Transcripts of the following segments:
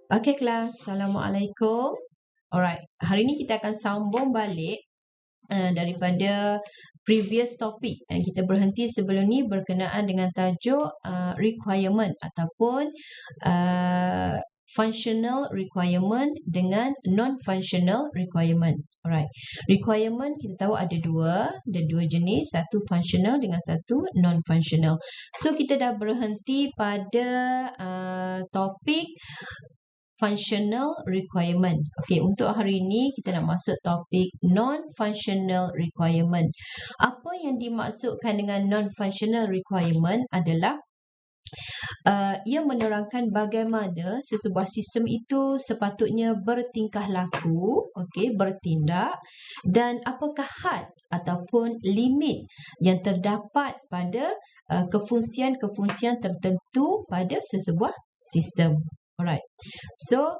Okay kelas, Assalamualaikum. Alright, hari ni kita akan sambung balik daripada previous topic yang kita berhenti sebelum ni berkenaan dengan tajuk requirement ataupun functional requirement dengan non-functional requirement. Alright, requirement kita tahu ada dua jenis, satu functional dengan satu non-functional. So kita dah berhenti pada topik functional requirement. Okey, untuk hari ini kita nak masuk topik non-functional requirement. Apa yang dimaksudkan dengan non-functional requirement adalah ia menerangkan bagaimana sesebuah sistem itu sepatutnya bertingkah laku, okey, bertindak, dan apakah had ataupun limit yang terdapat pada kefungsian-kefungsian tertentu pada sesebuah sistem. Alright. So,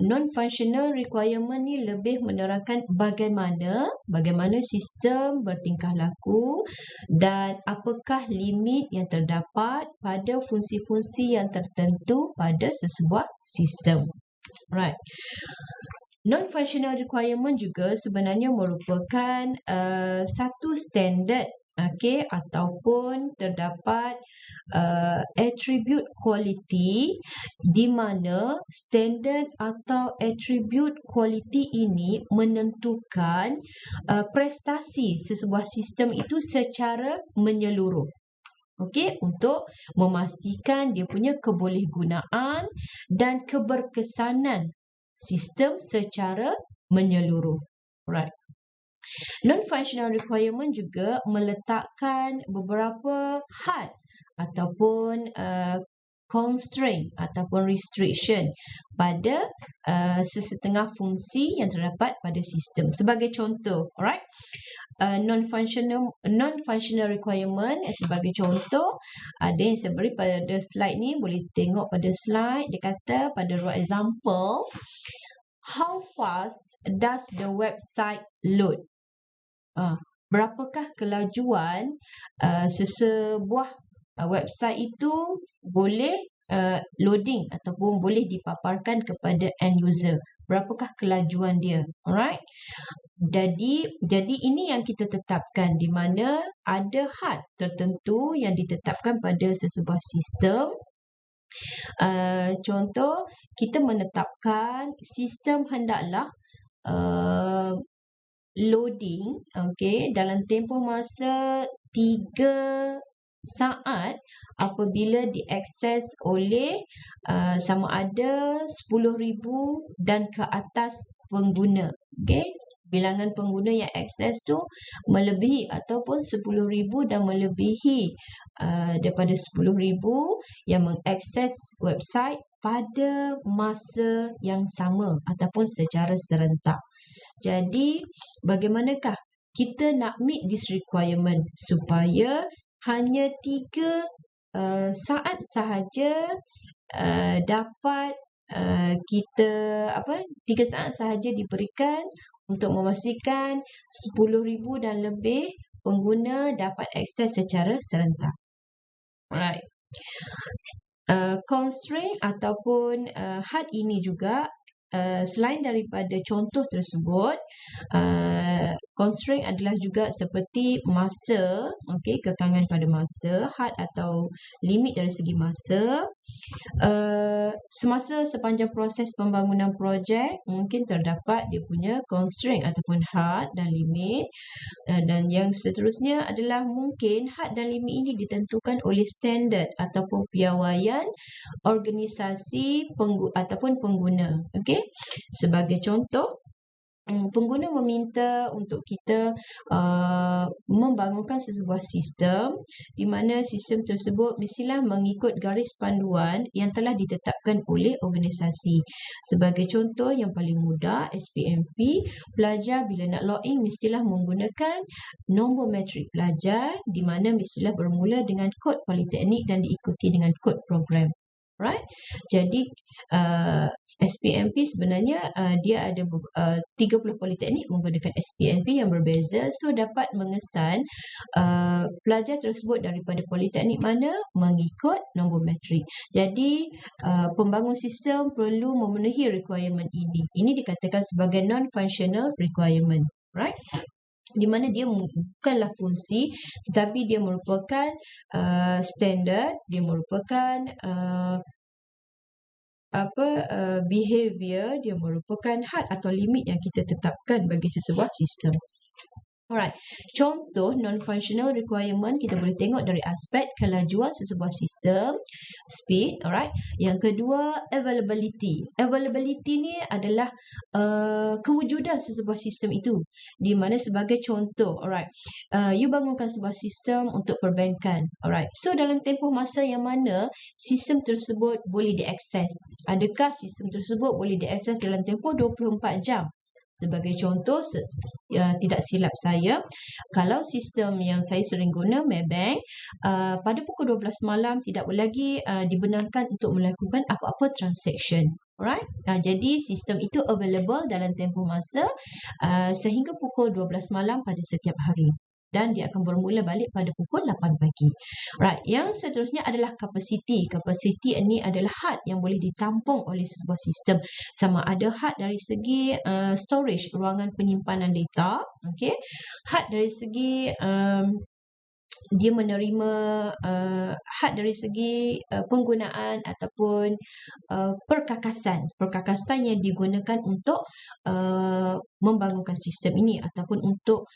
non-functional requirement ni lebih menerangkan bagaimana sistem bertingkah laku dan apakah limit yang terdapat pada fungsi-fungsi yang tertentu pada sesebuah sistem. Alright. Non-functional requirement juga sebenarnya merupakan satu standard, okey, ataupun terdapat attribute quality di mana standard atau attribute quality ini menentukan prestasi sesebuah sistem itu secara menyeluruh. Okey, untuk memastikan dia punya kebolehgunaan dan keberkesanan sistem secara menyeluruh. Right. Non-functional requirement juga meletakkan beberapa had ataupun constraint ataupun restriction pada sesetengah fungsi yang terdapat pada sistem. Sebagai contoh, alright, non-functional requirement sebagai contoh ada yang saya beri pada slide ni, boleh tengok pada slide. Dia kata pada raw example, how fast does the website load? Berapakah kelajuan sesebuah website itu boleh loading ataupun boleh dipaparkan kepada end user? Berapakah kelajuan dia? Alright. Jadi ini yang kita tetapkan, di mana ada had tertentu yang ditetapkan pada sesebuah sistem. Contoh, kita menetapkan sistem hendaklah loading, okey, dalam tempoh masa 3 saat apabila diakses oleh sama ada 10,000 dan ke atas pengguna. Okey, bilangan pengguna yang akses tu melebihi ataupun 10,000 dan melebihi daripada 10,000 yang mengakses website pada masa yang sama ataupun secara serentak. Jadi, bagaimanakah kita nak meet this requirement supaya hanya 3 saat sahaja dapat kita 3 saat sahaja diberikan untuk memastikan 10,000 dan lebih pengguna dapat akses secara serentak. Alright. Constraint ataupun had ini juga selain daripada contoh tersebut, constraint adalah juga seperti masa, okey, kekangan pada masa, had atau limit dari segi masa. Semasa sepanjang proses pembangunan projek mungkin terdapat dia punya constraint ataupun had dan limit, dan yang seterusnya adalah mungkin had dan limit ini ditentukan oleh standard ataupun piawaian organisasi ataupun pengguna. Okey, sebagai contoh, pengguna meminta untuk kita membangunkan sesebuah sistem di mana sistem tersebut mestilah mengikut garis panduan yang telah ditetapkan oleh organisasi. Sebagai contoh yang paling mudah, SPMP, pelajar bila nak login mestilah menggunakan nombor metrik pelajar di mana mestilah bermula dengan kod politeknik dan diikuti dengan kod program. Right? Jadi SPMP sebenarnya dia ada 30 politeknik menggunakan SPMP yang berbeza, so dapat mengesan pelajar tersebut daripada politeknik mana mengikut nombor metrik. Jadi pembangun sistem perlu memenuhi requirement ini. Ini dikatakan sebagai non-functional requirement, right? Di mana dia bukanlah fungsi tetapi dia merupakan standard, dia merupakan behavior, dia merupakan had atau limit yang kita tetapkan bagi sesebuah sistem. Alright, contoh non-functional requirement kita boleh tengok dari aspek kelajuan sesebuah sistem, speed, alright. Yang kedua, availability. Availability ni adalah kewujudan sesebuah sistem itu. Di mana sebagai contoh, alright, you bangunkan sebuah sistem untuk perbankan, alright. So dalam tempoh masa yang mana sistem tersebut boleh diakses? Adakah sistem tersebut boleh diakses dalam tempoh 24 jam? Sebagai contoh, tidak silap saya, kalau sistem yang saya sering guna, Maybank, pada pukul 12 malam tidak lagi dibenarkan untuk melakukan apa-apa transaction. Alright? Jadi sistem itu available dalam tempoh masa sehingga pukul 12 malam pada setiap hari. Dan dia akan bermula balik pada pukul 8 pagi. Right. Yang seterusnya adalah capacity. Capacity ini adalah had yang boleh ditampung oleh sebuah sistem. Sama ada had dari segi storage, ruangan penyimpanan data. Okay. Had dari segi dia menerima had dari segi penggunaan ataupun perkakasan yang digunakan untuk membangunkan sistem ini ataupun untuk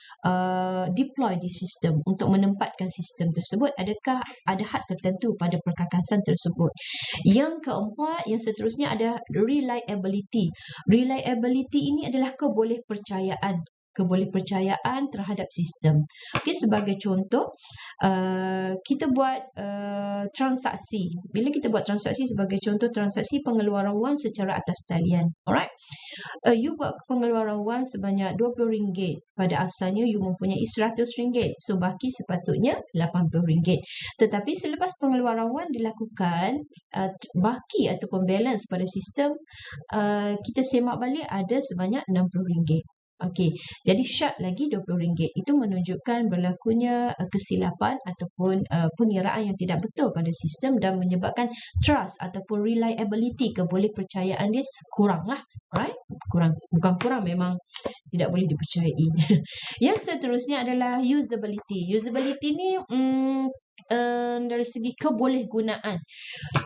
deploy di sistem, untuk menempatkan sistem tersebut. Adakah ada had tertentu pada perkakasan tersebut? Yang keempat, yang seterusnya ada reliability. Reliability ini adalah kebolehpercayaan terhadap sistem. Okay, sebagai contoh, kita buat transaksi. Bila kita buat transaksi, sebagai contoh transaksi pengeluaran wang secara atas talian. Alright? You buat pengeluaran wang sebanyak RM20. Pada asalnya you mempunyai RM100. So baki sepatutnya RM80. Tetapi selepas pengeluaran wang dilakukan, baki ataupun balance pada sistem kita semak balik ada sebanyak RM60. Okey, jadi syarat lagi RM20. Itu menunjukkan berlakunya kesilapan ataupun pengiraan yang tidak betul pada sistem dan menyebabkan trust ataupun reliability, kebolehpercayaan dia kurang lah. Right? Bukan kurang, memang tidak boleh dipercayai. Yang seterusnya adalah usability. Usability ni dari segi kebolehgunaan.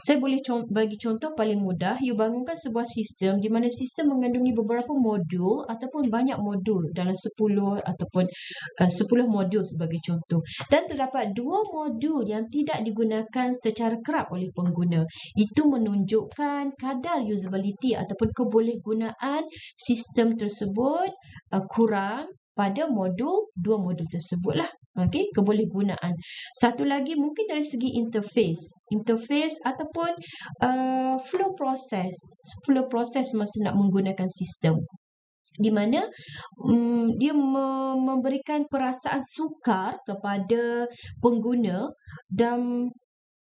Saya boleh bagi contoh paling mudah. You bangunkan sebuah sistem di mana sistem mengandungi beberapa modul ataupun banyak modul dalam 10 ataupun 10 modul sebagai contoh. Dan terdapat 2 modul yang tidak digunakan secara kerap oleh pengguna. Itu menunjukkan kadar usability ataupun kebolehgunaan sistem tersebut kurang pada dua modul tersebut lah. Okey, kebolehgunaan. Satu lagi mungkin dari segi interface ataupun flow proses masa nak menggunakan sistem, di mana dia memberikan perasaan sukar kepada pengguna dan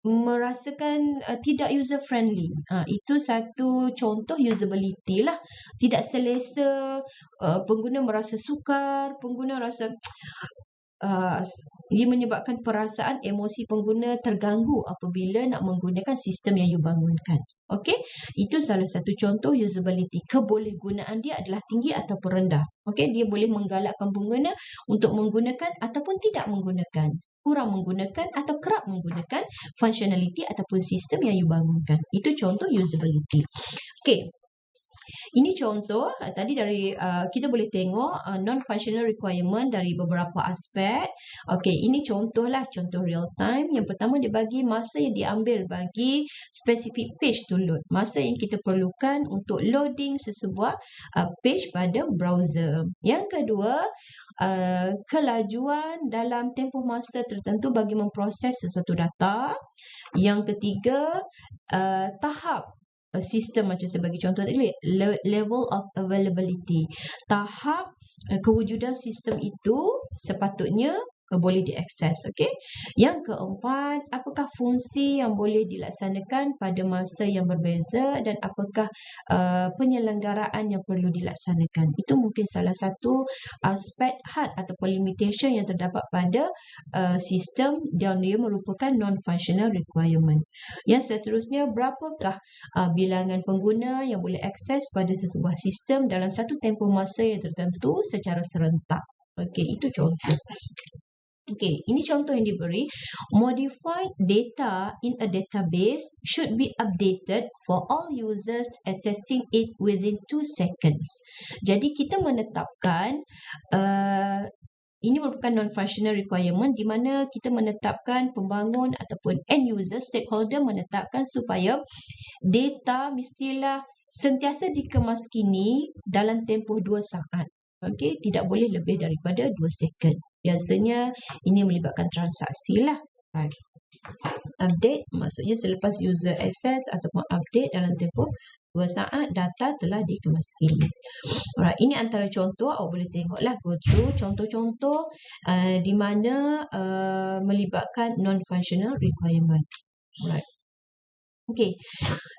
merasakan tidak user friendly. Itu satu contoh usability lah. Tidak selesa, pengguna merasa sukar, pengguna rasa ia menyebabkan perasaan emosi pengguna terganggu apabila nak menggunakan sistem yang you bangunkan. Okey, itu salah satu contoh usability. Kebolehgunaan dia adalah tinggi ataupun rendah. Okey, dia boleh menggalakkan pengguna untuk menggunakan ataupun tidak menggunakan, kurang menggunakan atau kerap menggunakan functionality ataupun sistem yang you bangunkan. Itu contoh usability. Okey. Ini contoh tadi dari kita boleh tengok non-functional requirement dari beberapa aspek. Okey, ini contoh real time. Yang pertama dia bagi masa yang diambil bagi specific page to load. Masa yang kita perlukan untuk loading sesebuah page pada browser. Yang kedua, kelajuan dalam tempoh masa tertentu bagi memproses sesuatu data. Yang ketiga, tahap sistem, macam saya bagi contoh tadi, level of availability. Tahap kewujudan sistem itu sepatutnya boleh diakses. Okey. Yang keempat, apakah fungsi yang boleh dilaksanakan pada masa yang berbeza dan apakah penyelenggaraan yang perlu dilaksanakan. Itu mungkin salah satu aspek had ataupun limitation yang terdapat pada sistem yang dia merupakan non-functional requirement. Yang seterusnya, berapakah bilangan pengguna yang boleh akses pada sebuah sistem dalam satu tempoh masa yang tertentu secara serentak. Okey, itu contoh. Okey, ini contoh yang diberi. Modified data in a database should be updated for all users accessing it within 2 seconds. Jadi kita menetapkan ini merupakan non-functional requirement di mana kita menetapkan pembangun ataupun end user, stakeholder menetapkan supaya data mestilah sentiasa dikemaskini dalam tempoh 2 saat. Okey, tidak boleh lebih daripada 2 second. Biasanya ini melibatkan transaksi lah. Right. Update maksudnya selepas user access ataupun update dalam tempoh 2 saat data telah dikemaskini. Alright, ini antara contoh, awak boleh tengoklah go through contoh-contoh di mana melibatkan non-functional requirement. Alright. Okey,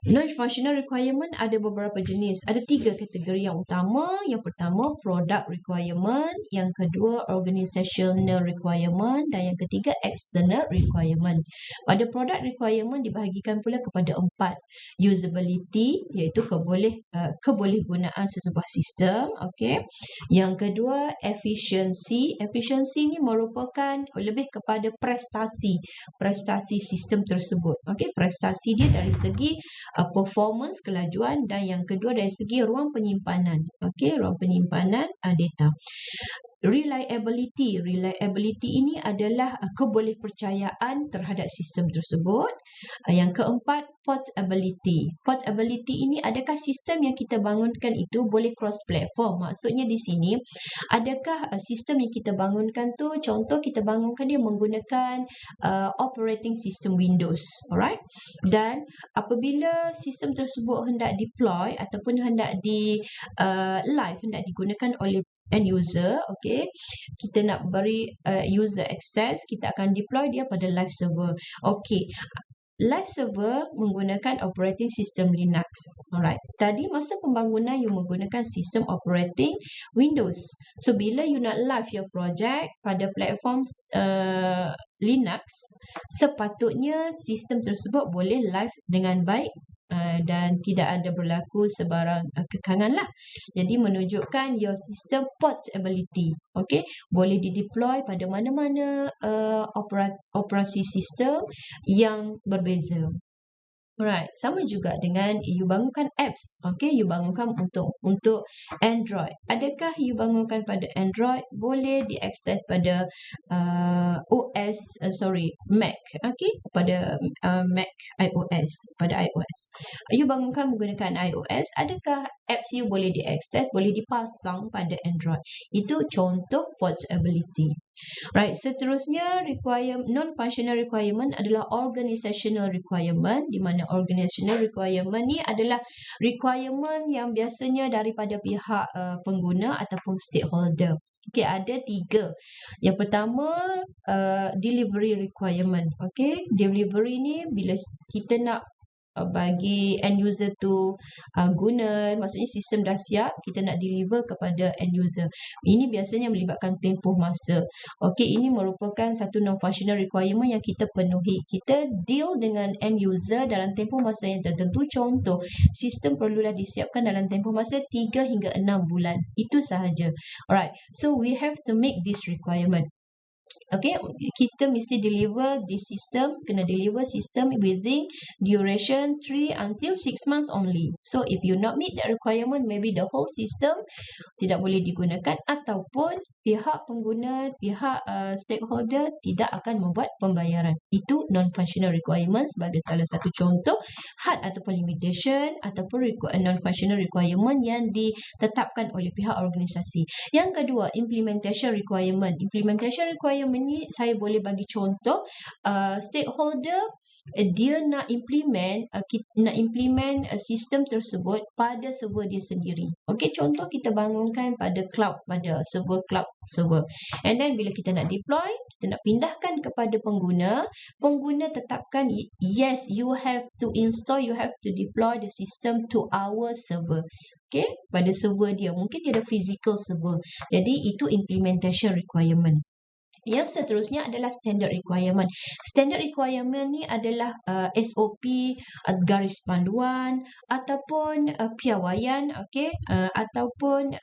non-functional requirement ada beberapa jenis. Ada 3 kategori yang utama. Yang pertama, product requirement. Yang kedua, organizational requirement. Dan yang ketiga, external requirement. Pada product requirement dibahagikan pula kepada 4. Usability, iaitu kebolehgunaan sesebuah sistem. Okey. Yang kedua, efficiency. Efficiency ni merupakan lebih kepada prestasi sistem tersebut. Okey, prestasi dia dari segi performance, kelajuan, dan yang kedua dari segi ruang penyimpanan. Okey, ruang penyimpanan data. Reliability ini adalah kebolehpercayaan terhadap sistem tersebut. Yang keempat, portability ini adakah sistem yang kita bangunkan itu boleh cross platform. Maksudnya di sini adakah sistem yang kita bangunkan tu, contoh kita bangunkan dia menggunakan operating system Windows, alright, dan apabila sistem tersebut hendak deploy ataupun hendak hendak digunakan oleh end user, okay, kita nak beri user access, kita akan deploy dia pada live server. Okay, live server menggunakan operating system Linux. Alright. Tadi masa pembangunan you menggunakan sistem operating Windows. So bila you nak live your project pada platform Linux, sepatutnya sistem tersebut boleh live dengan baik dan tidak ada berlaku sebarang kekangan lah. Jadi menunjukkan your system portability. Okay, boleh dideploy pada mana-mana operasi sistem yang berbeza. Alright, sama juga dengan you bangunkan apps. Okay, you bangunkan untuk Android. Adakah you bangunkan pada Android boleh diakses pada Mac. Okay, pada Mac iOS, pada iOS. You bangunkan menggunakan iOS, adakah apps you boleh diakses, boleh dipasang pada Android? Itu contoh portability. Right, seterusnya non-functional requirement adalah organizational requirement, di mana organizational requirement ni adalah requirement yang biasanya daripada pihak pengguna ataupun stakeholder. Okay, ada 3. Yang pertama, delivery requirement. Okay, delivery ni bila kita nak bagi end user tu guna, maksudnya sistem dah siap, kita nak deliver kepada end user. Ini biasanya melibatkan tempoh masa. Okey, ini merupakan satu non-functional requirement yang kita penuhi. Kita deal dengan end user dalam tempoh masa yang tertentu. Contoh, sistem perlulah disiapkan dalam tempoh masa 3 hingga 6 bulan. Itu sahaja. Alright, so we have to make this requirement. Okay, kita mesti deliver this system, kena deliver system within duration 3 until 6 months only. So if you not meet that requirement, maybe the whole system tidak boleh digunakan ataupun pihak pengguna, pihak stakeholder tidak akan membuat pembayaran. Itu non-functional requirement sebagai salah satu contoh had ataupun limitation ataupun non-functional requirement yang ditetapkan oleh pihak organisasi. Yang kedua, implementation requirement. Implementation requirement requirement ni saya boleh bagi contoh. Stakeholder dia nak implement sistem tersebut pada server dia sendiri. Okey, contoh kita bangunkan pada cloud, pada cloud server. And then bila kita nak deploy, kita nak pindahkan kepada pengguna tetapkan yes, you have to install, you have to deploy the system to our server. Okay, pada server dia. Mungkin dia ada physical server. Jadi itu implementation requirement. Yang seterusnya adalah standard requirement. Standard requirement ni adalah SOP, garis panduan ataupun piawaian, ataupun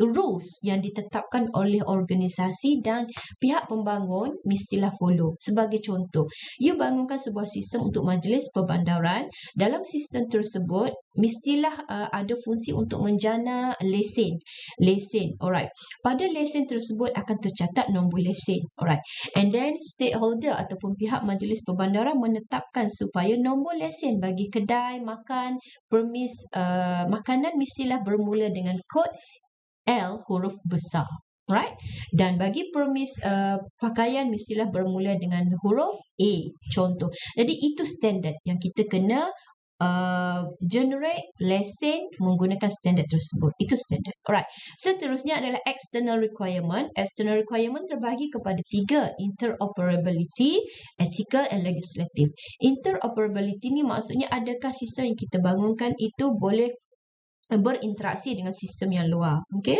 rules yang ditetapkan oleh organisasi dan pihak pembangun mestilah follow. Sebagai contoh, you bangunkan sebuah sistem untuk majlis perbandaran. Dalam sistem tersebut mestilah ada fungsi untuk menjana lesen. Alright. Pada lesen tersebut akan tercatat nombor lesen. Alright. And then stakeholder ataupun pihak majlis perbandaran menetapkan supaya nombor lesen bagi kedai makan, permis makanan mestilah bermula dengan kod L huruf besar. Right? Dan bagi permis pakaian mestilah bermula dengan huruf A. Contoh. Jadi itu standard yang kita kena generate lesen menggunakan standard tersebut. Itu standard. Alright. Seterusnya adalah external requirement. External requirement terbahagi kepada 3. Interoperability, ethical and legislative. Interoperability ni maksudnya adakah sistem yang kita bangunkan itu boleh berinteraksi dengan sistem yang luar. Okey.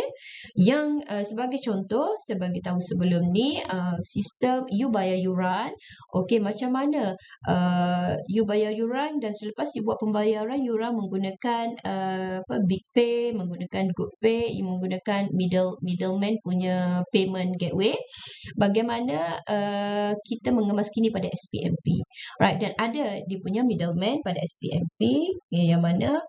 Yang sebagai contoh, saya bagi tahu sebelum ni, sistem you bayar yuran. Okey, macam mana you bayar yuran dan selepas you buat pembayaran yuran menggunakan BigPay, menggunakan GoodPay, you menggunakan middleman punya payment gateway. Bagaimana kita mengemas kini pada SPMP. Right, dan ada dia punya middleman pada SPMP yang mana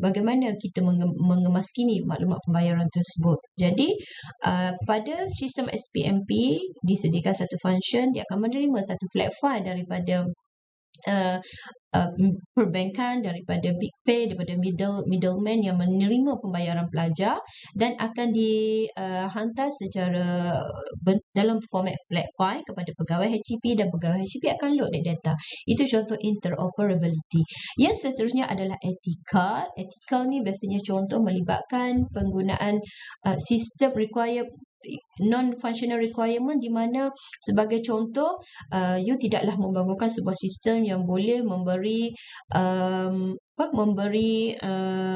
bagaimana kita mengemaskini maklumat pembayaran tersebut. Jadi pada sistem SPMP disediakan satu function, dia akan menerima satu flag file daripada perbankan, daripada BigPay, daripada middleman yang menerima pembayaran pelajar dan akan dihantar secara dalam format flat file kepada pegawai HCP dan pegawai HCP akan load data. Itu contoh interoperability. Yang seterusnya adalah ethical. Ethical ni biasanya contoh melibatkan penggunaan sistem non-functional requirement di mana sebagai contoh you tidaklah membangunkan sebuah sistem yang boleh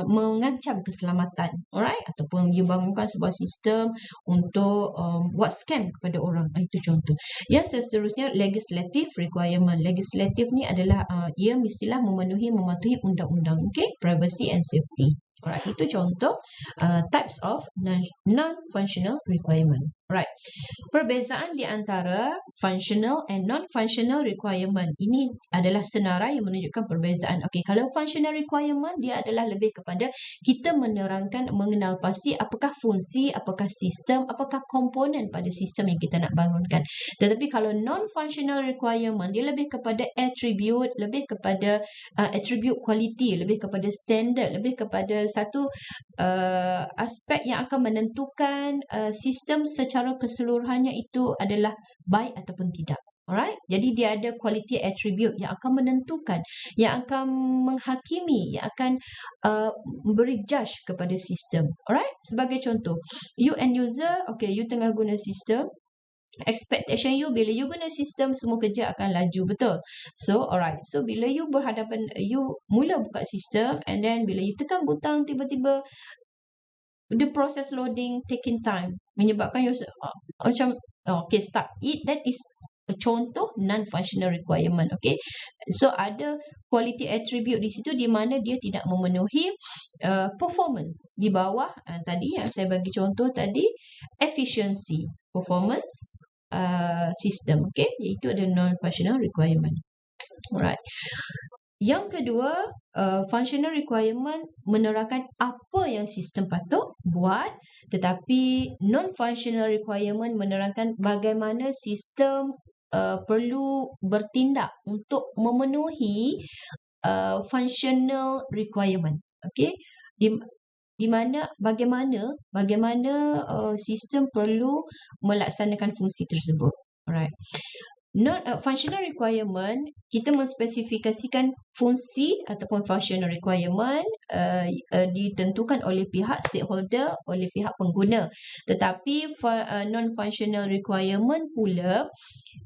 mengancam keselamatan, alright, ataupun you bangunkan sebuah sistem untuk buat scam kepada orang. Itu contoh. Yang seterusnya legislative requirement. Legislative ni adalah ia mestilah mematuhi undang-undang, privacy and safety. Alright, itu contoh types of non-functional requirement. Right. Perbezaan di antara functional and non-functional requirement. Ini adalah senarai yang menunjukkan perbezaan. Okey, kalau functional requirement dia adalah lebih kepada kita menerangkan, mengenal pasti apakah fungsi, apakah sistem, apakah komponen pada sistem yang kita nak bangunkan. Tetapi kalau non-functional requirement dia lebih kepada attribute, lebih kepada attribute quality, lebih kepada standard, lebih kepada satu aspek yang akan menentukan sistem secara keseluruhannya itu adalah baik ataupun tidak. Alright, jadi dia ada quality attribute yang akan menentukan, yang akan menghakimi, yang akan beri judge kepada sistem. Alright, sebagai contoh, you end user, okay, you tengah guna sistem, expectation you bila you guna sistem semua kerja akan laju, betul? So alright, so bila you berhadapan, you mula buka sistem and then bila you tekan butang tiba-tiba the process loading taking time menyebabkan you macam okay start it. That is a contoh non-functional requirement. Okay, so ada quality attribute di situ di mana dia tidak memenuhi performance. Di bawah tadi yang saya bagi contoh tadi, efficiency, performance, system. Okay, iaitu ada non-functional requirement. Alright. Yang kedua, functional requirement menerangkan apa yang sistem patut buat, tetapi non-functional requirement menerangkan bagaimana sistem perlu bertindak untuk memenuhi functional requirement. Okay, di mana bagaimana sistem perlu melaksanakan fungsi tersebut. Alright. Functional requirement, kita menspesifikasikan fungsi ataupun functional requirement ditentukan oleh pihak stakeholder, oleh pihak pengguna. Tetapi non-functional requirement pula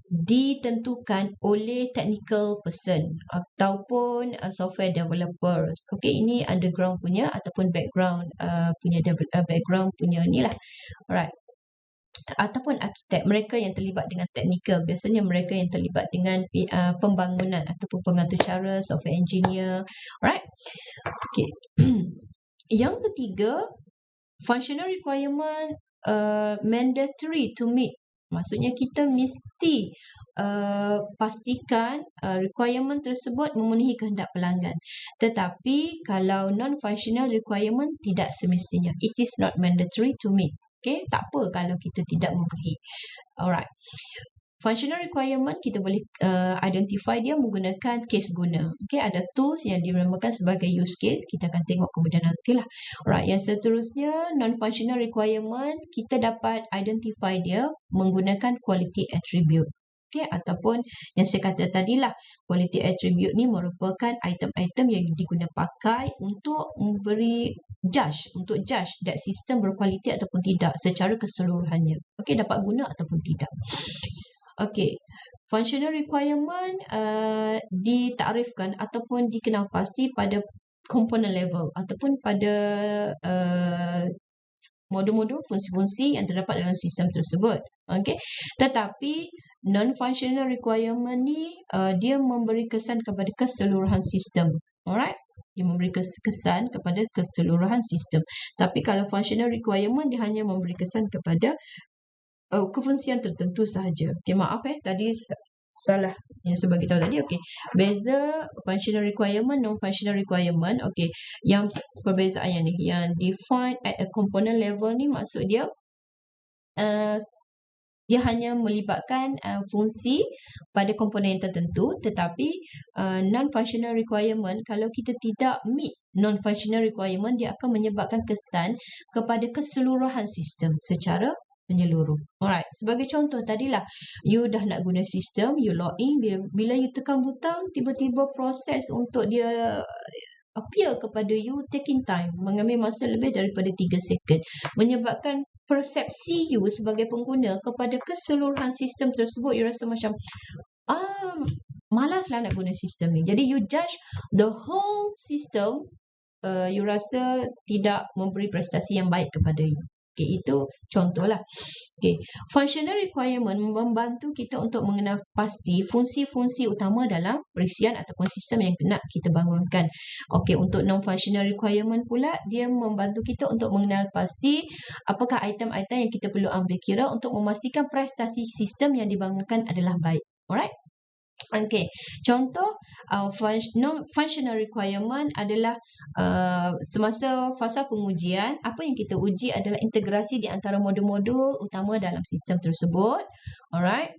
ditentukan oleh technical person ataupun software developers. Okay, ini underground punya ataupun background background punya ni lah. Alright. Ataupun arkitek, mereka yang terlibat dengan teknikal, biasanya mereka yang terlibat dengan pembangunan ataupun pengatur cara, software engineer. Alright. Okay. Yang ketiga, functional requirement mandatory to meet. Maksudnya kita mesti pastikan requirement tersebut memenuhi kehendak pelanggan. Tetapi kalau non-functional requirement tidak semestinya. It is not mandatory to meet. Okay, tak apa kalau kita tidak memenuhi. Alright. Functional requirement kita boleh identify dia menggunakan case guna. Okay, ada tools yang dinamakan sebagai use case. Kita akan tengok kemudian nantilah. Alright, yang seterusnya non-functional requirement kita dapat identify dia menggunakan quality attribute. Okay, ataupun yang saya kata tadilah, quality attribute ni merupakan item-item yang diguna pakai untuk memberi untuk judge that system berkualiti ataupun tidak secara keseluruhannya. Okay, dapat guna ataupun tidak. Okay, functional requirement ditarifkan ataupun dikenal pasti pada component level ataupun pada modul-modul fungsi-fungsi yang terdapat dalam sistem tersebut. Okay. Tetapi non-functional requirement ni dia memberi kesan kepada keseluruhan sistem. Alright. Dia memberi kesan kepada keseluruhan sistem. Tapi kalau functional requirement dia hanya memberi kesan kepada kefungsian tertentu sahaja. Okay, maaf tadi salah yang saya bagi tahu tadi. Okey, beza functional requirement, non-functional requirement. Okey, yang perbezaan yang ni, yang define at a component level ni maksud dia dia hanya melibatkan fungsi pada komponen yang tertentu, tetapi non-functional requirement, kalau kita tidak meet non-functional requirement, dia akan menyebabkan kesan kepada keseluruhan sistem secara menyeluruh. Alright, sebagai contoh tadilah, you dah nak guna sistem, you log in, bila you tekan butang, tiba-tiba proses untuk dia appear kepada you taking time, mengambil masa lebih daripada 3 second, menyebabkan persepsi you sebagai pengguna kepada keseluruhan sistem tersebut, you rasa macam malaslah nak guna sistem ni. Jadi you judge the whole system, you rasa tidak memberi prestasi yang baik kepada you. Okay, itu contohlah. Okay, functional requirement membantu kita untuk mengenal pasti fungsi-fungsi utama dalam perisian ataupun sistem yang nak kita bangunkan. Okay, untuk non-functional requirement pula, dia membantu kita untuk mengenal pasti apakah item-item yang kita perlu ambil kira untuk memastikan prestasi sistem yang dibangunkan adalah baik. Alright? Okay, contoh non-functional requirement adalah semasa fasa pengujian, apa yang kita uji adalah integrasi di antara modul-modul utama dalam sistem tersebut. Alright,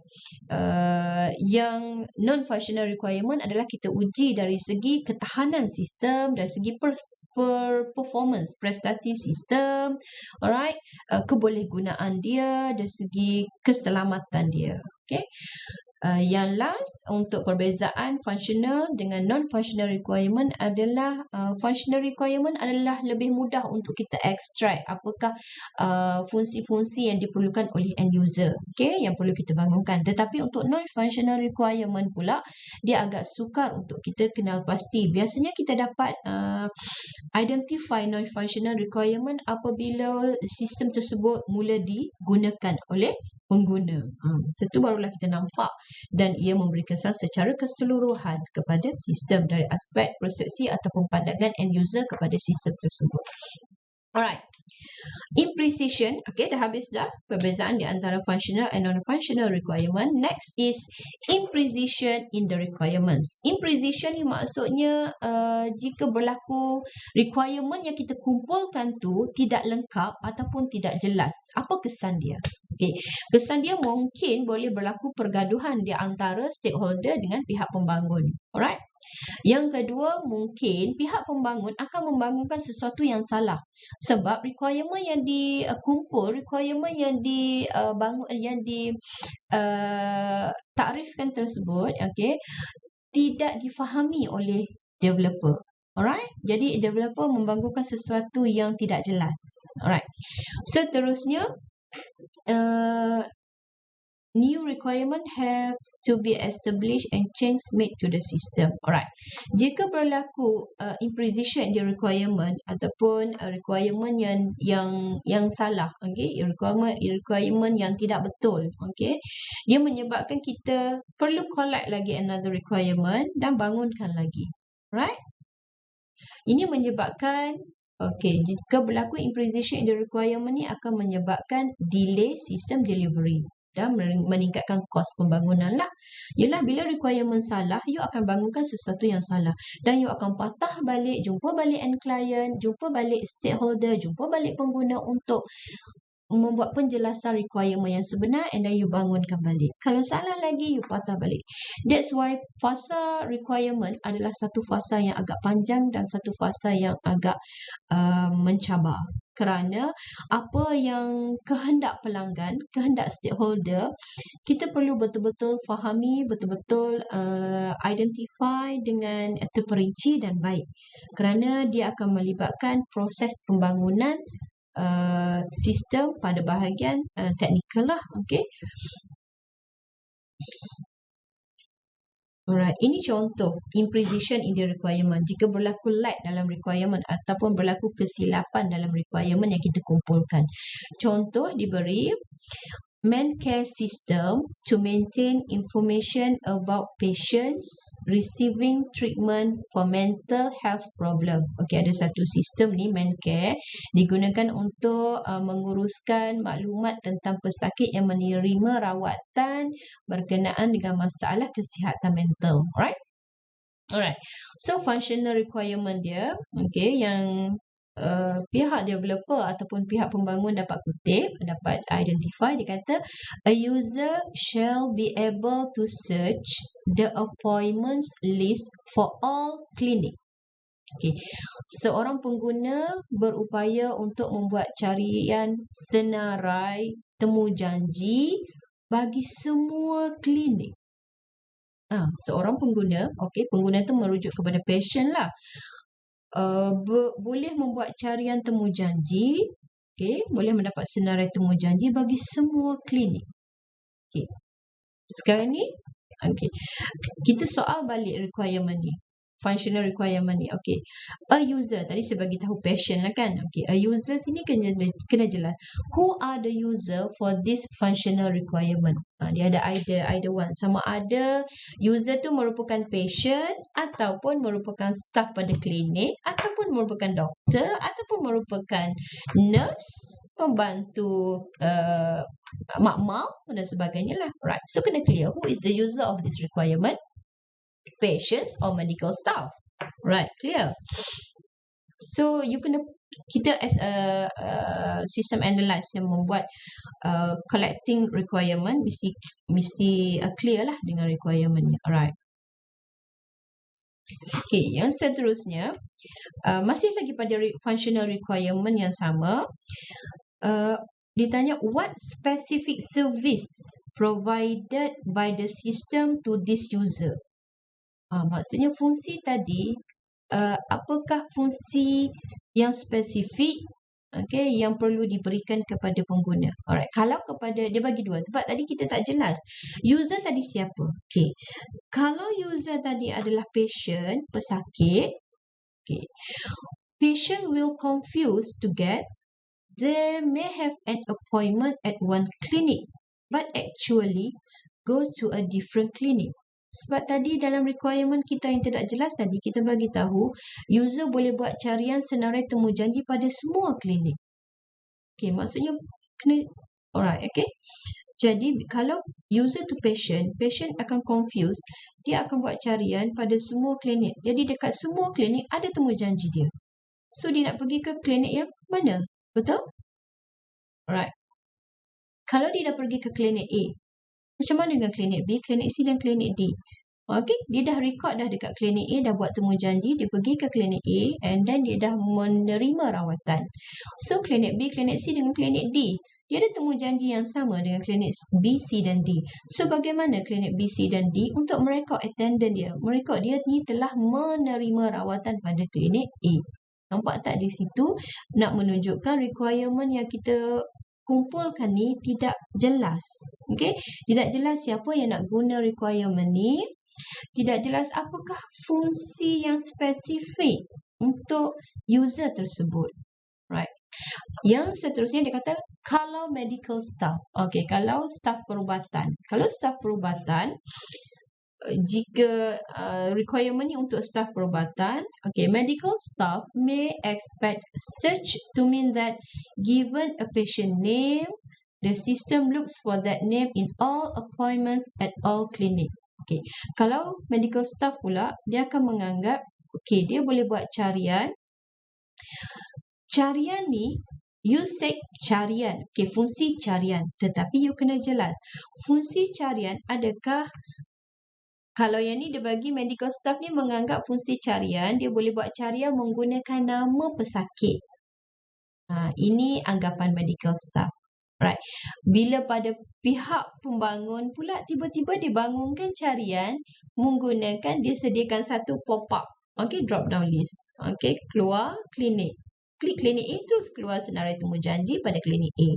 yang non-functional requirement adalah kita uji dari segi ketahanan sistem, dari segi performance, prestasi sistem, alright, kebolehgunaan dia, dari segi keselamatan dia. Okay. Yang last untuk perbezaan functional dengan non-functional requirement adalah functional requirement adalah lebih mudah untuk kita extract apakah fungsi-fungsi yang diperlukan oleh end user, okay, yang perlu kita bangunkan. Tetapi untuk non-functional requirement pula, dia agak sukar untuk kita kenal pasti. Biasanya kita dapat identify non-functional requirement apabila sistem tersebut mula digunakan oleh pengguna. Setu barulah kita nampak dan ia memberi kesan secara keseluruhan kepada sistem dari aspek persepsi ataupun pandangan end user kepada sistem tersebut. Alright. Imprecision, okay, dah habis dah perbezaan di antara functional and non-functional requirement. Next is imprecision in the requirements. Imprecision ni maksudnya jika berlaku requirement yang kita kumpulkan tu tidak lengkap ataupun tidak jelas. Apa kesan dia? Okay. Kesan dia mungkin boleh berlaku pergaduhan di antara stakeholder dengan pihak pembangun. Alright. Yang kedua, mungkin pihak pembangun akan membangunkan sesuatu yang salah. Sebab requirement yang dikumpul, requirement yang takrifkan tersebut, okay, tidak difahami oleh developer. Alright? Jadi developer membangunkan sesuatu yang tidak jelas. Alright. Seterusnya, new requirement have to be established and change made to the system. Alright. Jika berlaku imposition di requirement ataupun requirement yang salah, okay, requirement yang tidak betul, okay, dia menyebabkan kita perlu collect lagi another requirement dan bangunkan lagi. Right? Ini menyebabkan, okay, jika berlaku imposition in the requirement ni akan menyebabkan delay sistem delivery dan meningkatkan kos pembangunan lah. Yelah, bila requirement salah, you akan bangunkan sesuatu yang salah. Dan you akan patah balik, jumpa balik end client, jumpa balik stakeholder, jumpa balik pengguna untuk membuat penjelasan requirement yang sebenar and then you bangunkan balik. Kalau salah lagi, you patah balik. That's why fasa requirement adalah satu fasa yang agak panjang dan satu fasa yang agak mencabar. Kerana apa yang kehendak pelanggan, kehendak stakeholder, kita perlu betul-betul fahami, betul-betul identify dengan terperinci dan baik. Kerana dia akan melibatkan proses pembangunan sistem pada bahagian teknikal lah. Okay. Alright, ini contoh imposition in the requirement. Jika berlaku lag dalam requirement ataupun berlaku kesilapan dalam requirement yang kita kumpulkan. Contoh diberi, ManCare system to maintain information about patients receiving treatment for mental health problem. Okey, ada satu sistem ni, ManCare, digunakan untuk menguruskan maklumat tentang pesakit yang menerima rawatan berkenaan dengan masalah kesihatan mental. Alright. So functional requirement dia, okay, yang pihak developer ataupun pihak pembangun dapat kutip, dapat identify, dia kata a user shall be able to search the appointments list for all clinic. Okay. Seorang pengguna berupaya untuk membuat carian senarai temujanji bagi semua klinik. Seorang pengguna, okay, pengguna tu merujuk kepada patient lah. Boleh membuat carian temujanji, okay, boleh mendapat senarai temujanji bagi semua klinik. Okay. Sekarang ni, okay, kita soal balik requirement ni, functional requirement ni. Okay, a user, tadi saya bagi tahu patient lah kan. Okay, a user sini kena jelas. Who are the user for this functional requirement? Dia ada either one. Sama ada user tu merupakan patient ataupun merupakan staff pada klinik ataupun merupakan doktor ataupun merupakan nurse, pembantu makmal dan sebagainya lah. Right. So kena clear who is the user of this requirement? Patients or medical staff. Right. Clear. So kita as a system analyst yang membuat collecting requirement mesti clear lah dengan requirement ni. Alright. Okay, yang seterusnya masih lagi pada functional requirement yang sama. Ditanya what specific service provided by the system to this user. Maksudnya fungsi tadi, apakah fungsi yang spesifik, okay, yang perlu diberikan kepada pengguna. Alright, kalau kepada, dia bagi dua. Sebab tadi kita tak jelas. User tadi siapa? Okay. Kalau user tadi adalah patient, pesakit, okay, patient will confuse to get they may have an appointment at one clinic but actually go to a different clinic. Sebab tadi dalam requirement kita yang tidak jelas tadi, kita bagi tahu user boleh buat carian senarai temujanji pada semua klinik. Okay, maksudnya kena, alright, okay. Jadi kalau user tu patient akan confused, dia akan buat carian pada semua klinik. Jadi dekat semua klinik ada temujanji dia. So dia nak pergi ke klinik yang mana? Betul? Alright. Kalau dia dah pergi ke klinik A, macam mana dengan klinik B, klinik C dan klinik D? Okay, dia dah record dah dekat klinik A, dah buat temu janji, dia pergi ke klinik A and then dia dah menerima rawatan. So, klinik B, klinik C dengan klinik D, dia ada temu janji yang sama dengan klinik B, C dan D. So, bagaimana klinik B, C dan D untuk merekod attendant dia? Merekod dia ni telah menerima rawatan pada klinik A. Nampak tak di situ nak menunjukkan requirement yang kita kumpulkan ni tidak jelas. Okay? Tidak jelas siapa yang nak guna requirement ni. Tidak jelas apakah fungsi yang spesifik untuk user tersebut. Right. Yang seterusnya dia kata kalau medical staff. Okay, kalau staff perubatan. Kalau staff perubatan, jika requirement ni untuk staff perubatan, okay, medical staff may expect search to mean that given a patient name, the system looks for that name in all appointments at all clinic. Okay, kalau medical staff pula, dia akan menganggap, okay, dia boleh buat carian. Carian ni, you say carian, okay, fungsi carian. Tetapi you kena jelas, fungsi carian adakah, kalau yang ni dia bagi medical staff ni menganggap fungsi carian, dia boleh buat carian menggunakan nama pesakit. Ini anggapan medical staff. Right. Bila pada pihak pembangun pula tiba-tiba dibangunkan carian menggunakan, dia sediakan satu pop-up. Okay, drop down list. Okay, keluar klinik. Klik klinik A terus keluar senarai temu janji pada klinik A.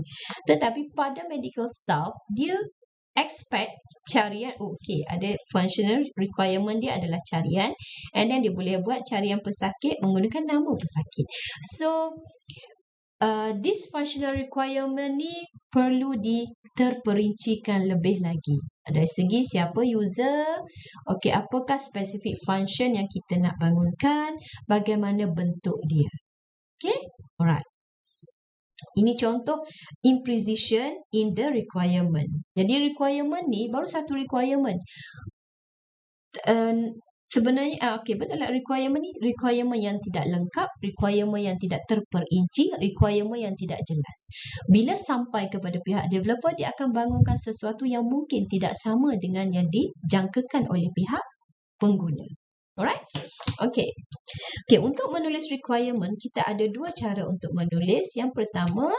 Tetapi pada medical staff, dia expect carian, okay, ada functional requirement dia adalah carian, and then dia boleh buat carian pesakit menggunakan nama pesakit. So, this functional requirement ni perlu terperincikan lebih lagi. Dari segi siapa user, okay, apakah spesifik function yang kita nak bangunkan, bagaimana bentuk dia. Okay, alright. Ini contoh imprecision in the requirement. Jadi requirement ni baru satu requirement. Sebenarnya, okay, betul lah requirement ni, requirement yang tidak lengkap, requirement yang tidak terperinci, requirement yang tidak jelas. Bila sampai kepada pihak developer, dia akan bangunkan sesuatu yang mungkin tidak sama dengan yang dijangkakan oleh pihak pengguna. Alright? Okay. Okay, untuk menulis requirement, kita ada dua cara untuk menulis. Yang pertama,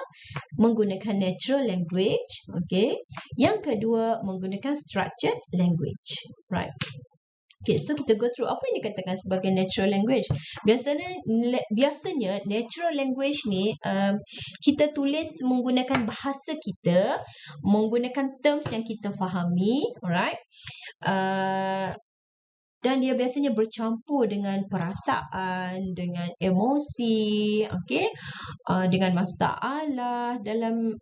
menggunakan natural language. Okay. Yang kedua, menggunakan structured language. Right. Okay, so kita go through apa yang dikatakan sebagai natural language. Biasanya natural language ni kita tulis menggunakan bahasa kita, menggunakan terms yang kita fahami. Alright. Dan dia biasanya bercampur dengan perasaan, dengan emosi, okay? Dengan masalah dalam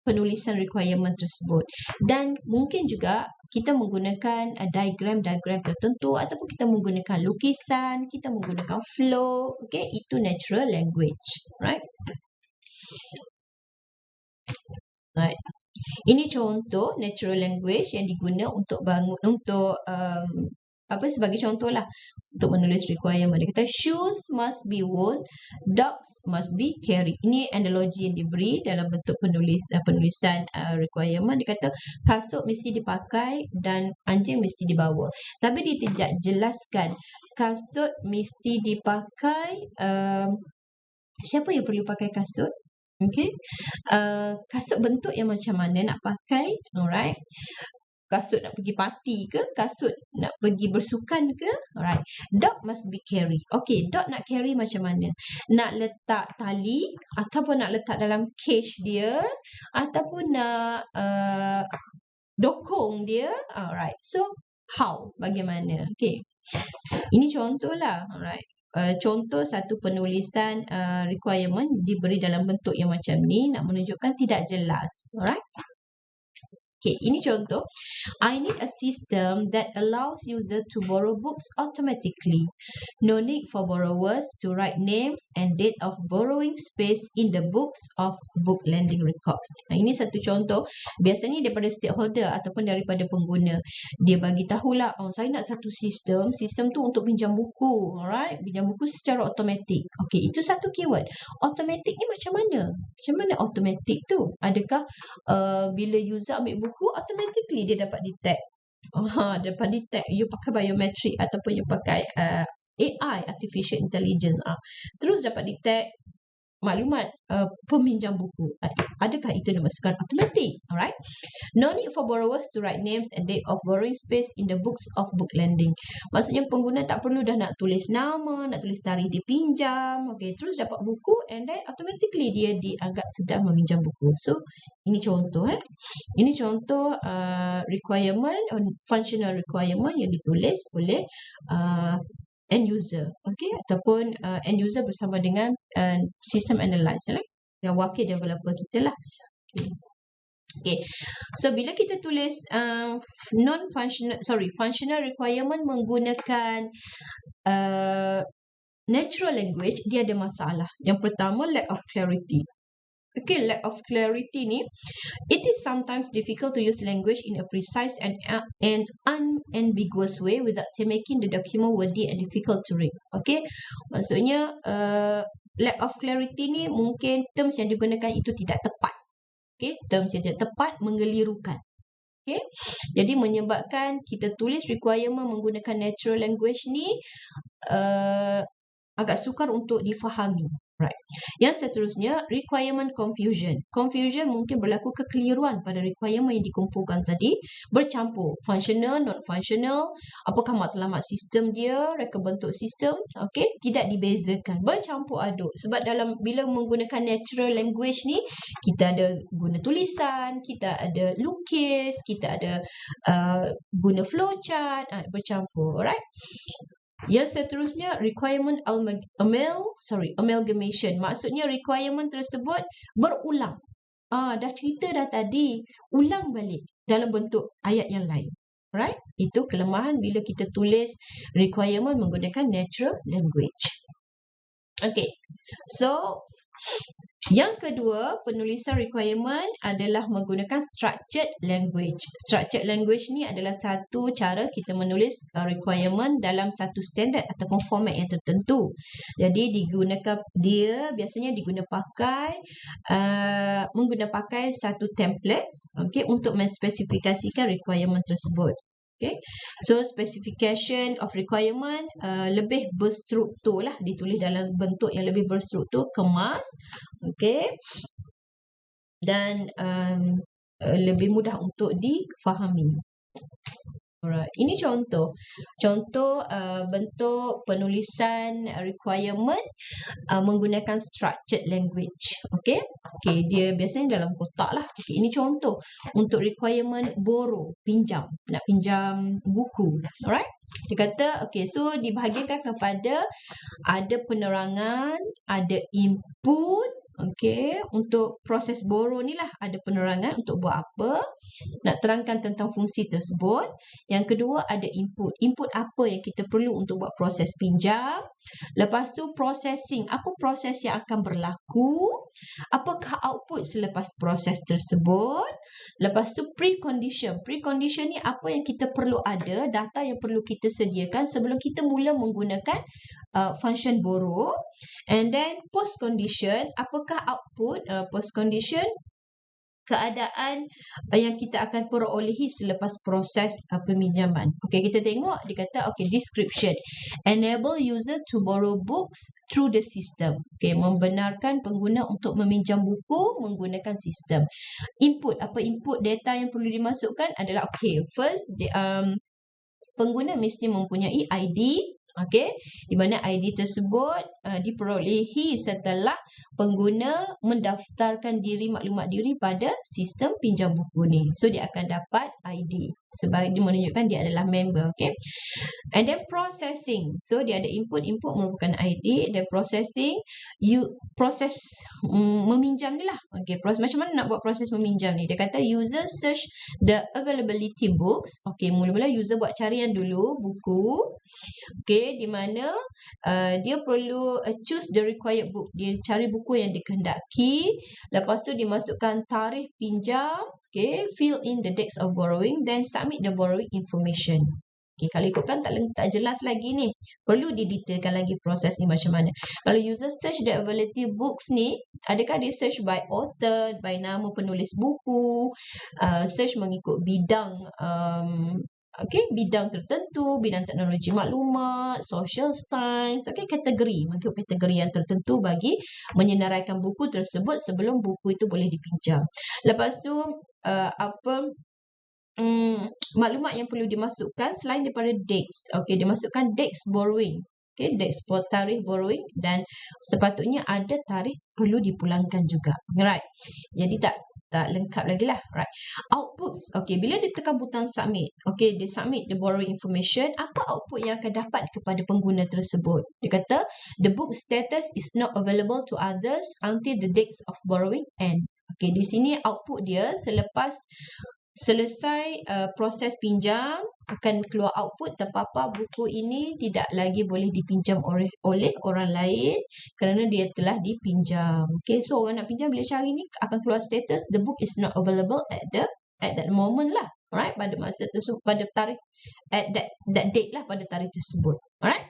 penulisan requirement tersebut. Dan mungkin juga kita menggunakan diagram-diagram tertentu ataupun kita menggunakan lukisan, kita menggunakan flow, okay? Itu natural language, right? Right. Ini contoh natural language yang diguna untuk sebagai contoh lah untuk menulis requirement. Dia kata shoes must be worn, dogs must be carried. Ini analogi yang diberi dalam bentuk penulisan requirement. Dia kata kasut mesti dipakai dan anjing mesti dibawa. Tapi dia tidak jelaskan kasut mesti dipakai, siapa yang perlu pakai kasut? Okay. Kasut bentuk yang macam mana nak pakai? Alright. Kasut nak pergi parti ke? Kasut nak pergi bersukan ke? Alright. Dog must be carry. Okay, dog nak carry macam mana? Nak letak tali ataupun nak letak dalam cage dia ataupun nak dokong dia. Alright. So, how? Bagaimana? Okay. Ini contoh lah. Alright. Contoh satu penulisan requirement diberi dalam bentuk yang macam ni nak menunjukkan tidak jelas. Alright. Okay, ini contoh. I need a system that allows user to borrow books automatically. No need for borrowers to write names and date of borrowing space in the books of book lending records. Ini satu contoh. Biasanya daripada stakeholder ataupun daripada pengguna. Dia bagi tahulah, saya nak satu sistem. Sistem tu untuk pinjam buku. Alright? Pinjam buku secara automatik. Okay, itu satu keyword. Automatik ni macam mana? Macam mana automatik tu? Adakah bila user ambil buku, automatically dia dapat detect dapat detect you pakai biometrik ataupun you pakai AI, artificial intelligence. Terus dapat detect maklumat peminjam buku. Adakah itu dimasukkan automatic? Alright. No need for borrowers to write names and date of borrowing space in the books of book lending. Maksudnya pengguna tak perlu dah nak tulis nama, nak tulis tarikh dia pinjam. Okay, terus dapat buku and then automatically dia dianggap sedang meminjam buku. So, ini contoh. Ini contoh requirement, functional requirement yang ditulis oleh end user, okay, ataupun end user bersama dengan system analyzer dan wakil developer kita lah. Okay. So bila kita tulis functional requirement menggunakan natural language, dia ada masalah. Yang pertama, lack of clarity. Okay, lack of clarity ni, it is sometimes difficult to use language in a precise and unambiguous way without making the document wordy and difficult to read. Okay, maksudnya lack of clarity ni mungkin terms yang digunakan itu tidak tepat. Okay, terms yang tidak tepat mengelirukan. Okay, jadi menyebabkan kita tulis requirement menggunakan natural language ni agak sukar untuk difahami. Right. Yang seterusnya, requirement confusion. Confusion mungkin berlaku kekeliruan pada requirement yang dikumpulkan tadi, bercampur functional, not functional, apakah matlamat sistem dia, reka bentuk sistem, okay, tidak dibezakan, bercampur aduk. Sebab bila menggunakan natural language ni, kita ada guna tulisan, kita ada lukis, kita ada guna flowchart, bercampur, alright. Yang seterusnya, requirement amalgamation. Maksudnya requirement tersebut berulang. Dah cerita dah tadi, ulang balik dalam bentuk ayat yang lain. Right? Itu kelemahan bila kita tulis requirement menggunakan natural language. Okay. So, yang kedua, penulisan requirement adalah menggunakan structured language. Structured language ni adalah satu cara kita menulis requirement dalam satu standard ataupun format yang tertentu. Jadi biasanya menggunakan pakai satu templates, okay, untuk menspesifikasikan requirement tersebut. Okay, so specification of requirement lebih berstruktur lah, ditulis dalam bentuk yang lebih berstruktur, kemas, okay, dan lebih mudah untuk difahami. Alright, ini contoh bentuk penulisan requirement menggunakan structured language. Okay, dia biasanya dalam kotak lah. Okay, ini contoh untuk requirement borrow, pinjam, nak pinjam buku. Alright, dia kata, okay, so dibahagikan kepada ada penerangan, ada input. Okay, untuk proses borrow ni lah ada penerangan untuk buat apa, nak terangkan tentang fungsi tersebut. Yang kedua ada input. Input apa yang kita perlu untuk buat proses pinjam. Lepas tu processing, apa proses yang akan berlaku, apakah output selepas proses tersebut. Lepas tu precondition. Precondition ni apa yang kita perlu ada, data yang perlu kita sediakan sebelum kita mula menggunakan function borrow. And then post condition, apakah output post condition, keadaan yang kita akan perolehi selepas proses peminjaman. Okay, kita tengok dia kata, okay, description, enable user to borrow books through the system. Okay, membenarkan pengguna untuk meminjam buku menggunakan sistem. Input, apa input data yang perlu dimasukkan adalah, okay, first pengguna mesti mempunyai ID. Okay, di mana ID tersebut diperolehi setelah pengguna mendaftarkan maklumat diri pada sistem pinjam buku ni. So, dia akan dapat ID sebagai menunjukkan dia adalah member. Okay, and then processing. So, dia ada input merupakan ID, dan processing, proses meminjam ni lah. Okay, macam mana nak buat proses meminjam ni? Dia kata user search the availability books. Okay, mula-mula user buat carian dulu buku. Okay, di mana dia perlu choose the required book. Dia cari buku yang dikehendaki. Lepas tu dimasukkan tarikh pinjam. Okay, fill in the dates of borrowing, then submit the borrowing information. Okay, kalau ikutkan tak jelas lagi ni. Perlu didetailkan lagi proses ni macam mana. Kalau user search the availability books ni, adakah dia search by author, by nama penulis buku, search mengikut bidang okay, bidang tertentu, bidang teknologi maklumat, social science, okay, kategori, mengikut kategori yang tertentu bagi menyenaraikan buku tersebut sebelum buku itu boleh dipinjam. Lepas tu maklumat yang perlu dimasukkan selain daripada dates. Okey, dimasukkan dates borrowing. Okey, dates tarikh borrowing dan sepatutnya ada tarikh perlu dipulangkan juga. Right. Jadi tak lengkap lagi lah. Right. Outputs. Okey, bila dia tekan butang submit. Okey, dia submit the borrowing information. Apa output yang akan dapat kepada pengguna tersebut? Dia kata, the book status is not available to others until the dates of borrowing end. Okey, di sini output dia selepas selesai proses pinjam akan keluar output terpapar buku ini tidak lagi boleh dipinjam oleh orang lain kerana dia telah dipinjam. Okay, so orang nak pinjam bila cari ni akan keluar status the book is not available at that moment lah. Alright, pada masa tersebut, pada tarikh at that date lah, pada tarikh tersebut. Alright.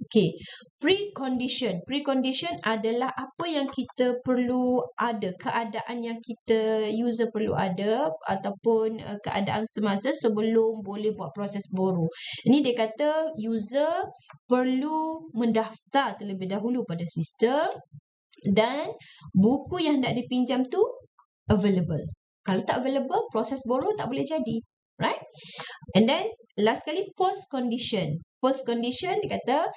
Okay, precondition. Precondition adalah apa yang kita perlu ada, keadaan yang kita user perlu ada ataupun keadaan semasa sebelum boleh buat proses borrow. Ini dia kata user perlu mendaftar terlebih dahulu pada sistem dan buku yang nak dipinjam tu available. Kalau tak available, proses borrow tak boleh jadi. Right? And then, last kali, post condition. Post condition, dia kata,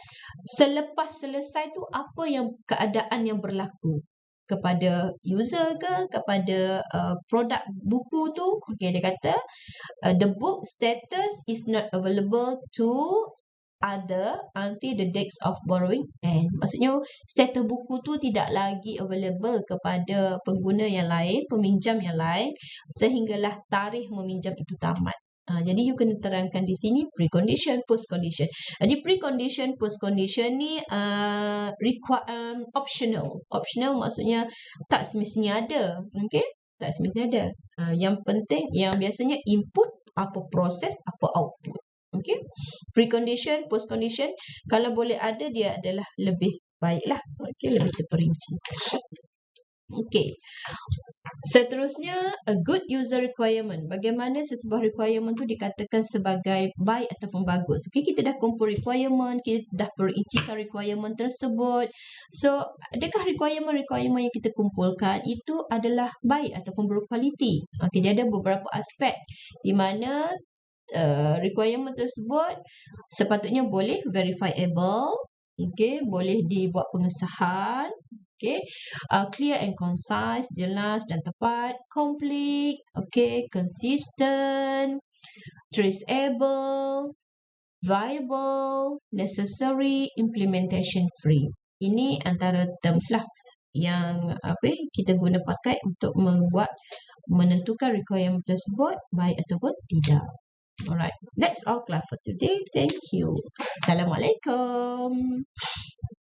selepas selesai tu, apa yang keadaan yang berlaku kepada user ke, kepada produk buku tu. Okay, dia kata, the book status is not available to other until the dates of borrowing end. Maksudnya status buku tu tidak lagi available kepada pengguna yang lain, peminjam yang lain sehinggalah tarikh meminjam itu tamat. Jadi you kena terangkan di sini precondition, post condition. Jadi precondition, post condition ni optional. Optional maksudnya tak semestinya ada. Okay? Tak semestinya ada. Yang penting, yang biasanya input, apa proses, apa output. Okay, precondition, post condition, kalau boleh ada dia adalah lebih baiklah. Okay, lebih terperinci. Okay, seterusnya a good user requirement. Bagaimana sesebuah requirement tu dikatakan sebagai baik ataupun bagus. Okay, kita dah kumpul requirement, kita dah perincikan requirement tersebut. So, adakah requirement yang kita kumpulkan itu adalah baik ataupun berkualiti? Okay, dia ada beberapa aspek di mana requirement tersebut sepatutnya boleh verifiable, okay, boleh dibuat pengesahan, okay, clear and concise, jelas dan tepat, complete, okay, consistent, traceable, viable, necessary, implementation free. Ini antara terms lah yang kita guna pakai untuk menentukan requirement tersebut baik ataupun tidak. Alright, that's all class for today. Thank you. Assalamualaikum.